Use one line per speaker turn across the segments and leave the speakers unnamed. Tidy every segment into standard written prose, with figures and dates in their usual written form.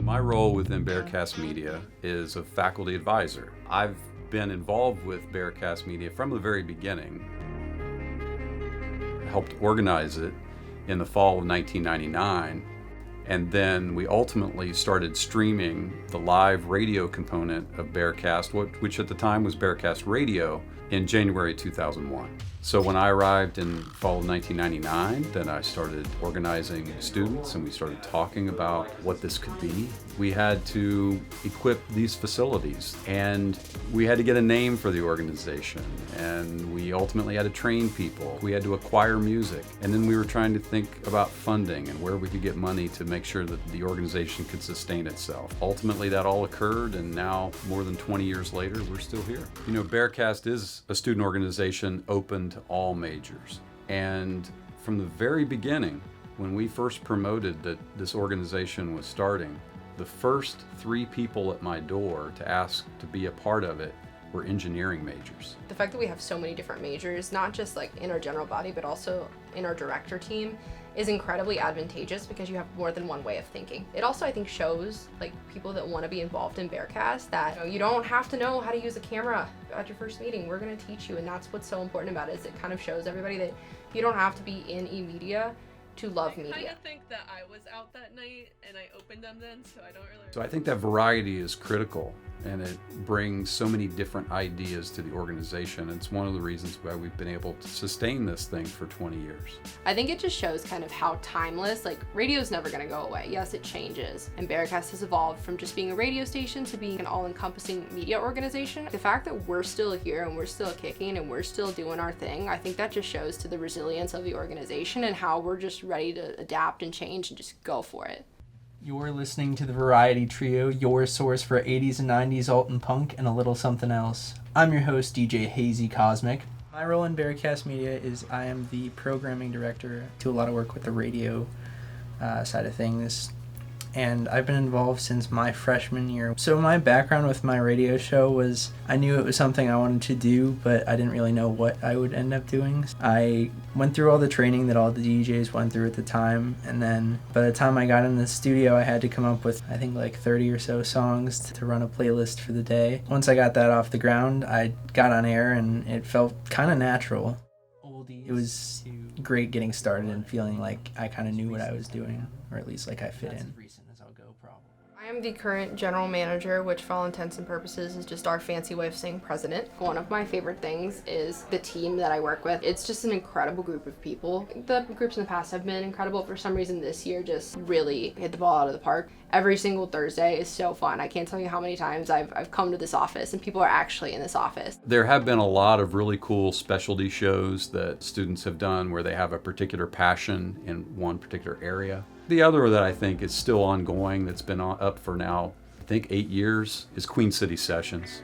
My role within Bearcast Media is a faculty advisor. I've been involved with Bearcast Media from the very beginning. I helped organize it in the fall of 1999, and then we ultimately started streaming the live radio component of Bearcast, which at the time was Bearcast Radio, in January 2001. So when I arrived in fall of 1999, then I started organizing students and we started talking about what this could be. We had to equip these facilities and we had to get a name for the organization, and we ultimately had to train people. We had to acquire music, and then we were trying to think about funding and where we could get money to make sure that the organization could sustain itself. Ultimately that all occurred, and now more than 20 years later we're still here. You know, Bearcast is a student organization open to all majors, and from the very beginning, when we first promoted that this organization was starting, the first 3 people at my door to ask to be a part of it were engineering majors.
The fact that we have so many different majors, not just like in our general body, but also in our director team, is incredibly advantageous because you have more than one way of thinking. It also, I think, shows like people that want to be involved in Bearcast that you don't have to know how to use a camera at your first meeting. We're going to teach you, and that's what's so important about it, is it kind of shows everybody that you don't have to be in e-media to love media.
I kind of think that I was out that night and I opened them then, so I don't really...
So I think that variety is critical, and it brings so many different ideas to the organization. It's one of the reasons why we've been able to sustain this thing for 20 years.
I think it just shows kind of how timeless, like radio's never gonna go away. Yes, it changes. And Bearcast has evolved from just being a radio station to being an all-encompassing media organization. The fact that we're still here and we're still kicking and we're still doing our thing, I think that just shows to the resilience of the organization and how we're just ready to adapt and change and just go for it.
You're listening to the Variety Trio, your source for 80s and 90s alt and punk and a little something else. I'm your host, DJ Hazy Cosmic. My role in Bearcast Media is I am the programming director. Do a lot of work with the radio side of things, and I've been involved since my freshman year. So my background with my radio show was I knew it was something I wanted to do, but I didn't really know what I would end up doing. I went through all the training that all the DJs went through at the time, and then by the time I got in the studio, I had to come up with, I think, like 30 or so songs to run a playlist for the day. Once I got that off the ground, I got on air, and it felt kind of natural. It was great getting started and feeling like I kind of knew what I was doing, or at least like I fit in.
I am the current general manager, which for all intents and purposes is just our fancy way of saying president. One of my favorite things is the team that I work with. It's just an incredible group of people. The groups in the past have been incredible. For some reason this year just really hit the ball out of the park. Every single Thursday is so fun. I can't tell you how many times I've come to this office and people are actually in this office.
There have been a lot of really cool specialty shows that students have done where they have a particular passion in one particular area. The other that I think is still ongoing, that's been up for now, I think 8 years, is Queen City Sessions.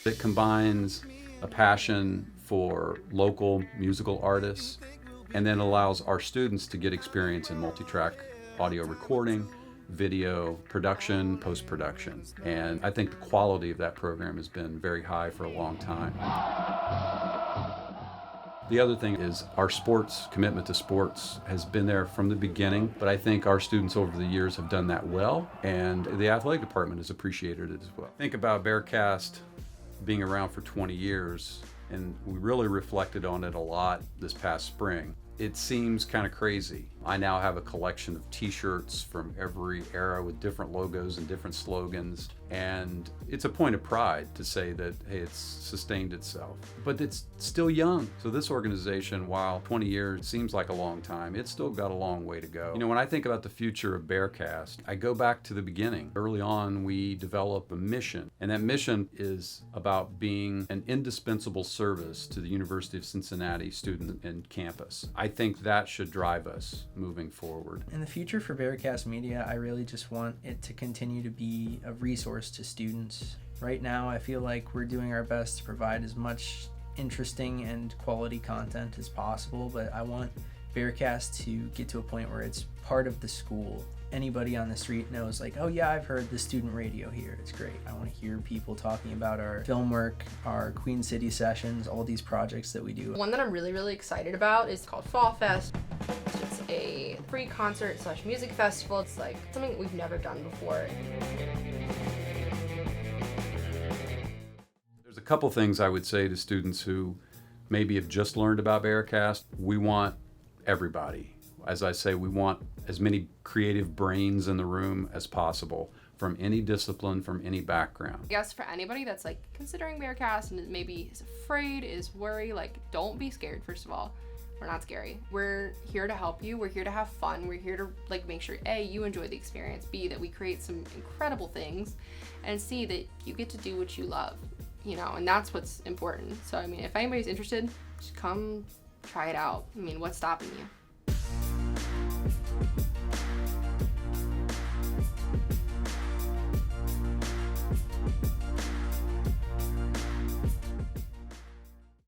It combines a passion for local musical artists and then allows our students to get experience in multi-track audio recording, video production, post-production. And I think the quality of that program has been very high for a long time. The other thing is our sports, commitment to sports has been there from the beginning, but I think our students over the years have done that well, and the athletic department has appreciated it as well. Think about Bearcast being around for 20 years, and we really reflected on it a lot this past spring. It seems kind of crazy. I now have a collection of t-shirts from every era with different logos and different slogans, and it's a point of pride to say that, hey, it's sustained itself. But it's still young. So this organization, while 20 years seems like a long time, it's still got a long way to go. You know, when I think about the future of Bearcast, I go back to the beginning. Early on, we develop a mission, and that mission is about being an indispensable service to the University of Cincinnati student and campus. I think that should drive us moving forward.
In the future for Bearcast Media, I really just want it to continue to be a resource to students. Right now, I feel like we're doing our best to provide as much interesting and quality content as possible, but I want Bearcast to get to a point where it's part of the school. anybody on the street knows, like, oh yeah, I've heard the student radio here. It's great. I want to hear people talking about our film work, our Queen City sessions, all these projects that we do.
One that I'm really, really excited about is called Fall Fest. It's a free concert / music festival. It's like something that we've never done before.
There's a couple things I would say to students who maybe have just learned about Bearcast. We want everybody. As I say, we want as many creative brains in the room as possible from any discipline, from any background.
I guess for anybody that's like considering Bearcast and maybe is afraid, is worried, like, don't be scared. First of all, we're not scary. We're here to help you. We're here to have fun. We're here to like make sure A, you enjoy the experience, B, that we create some incredible things, and C, that you get to do what you love, you know, and that's what's important. So I mean, if anybody's interested, just come try it out. I mean, what's stopping you?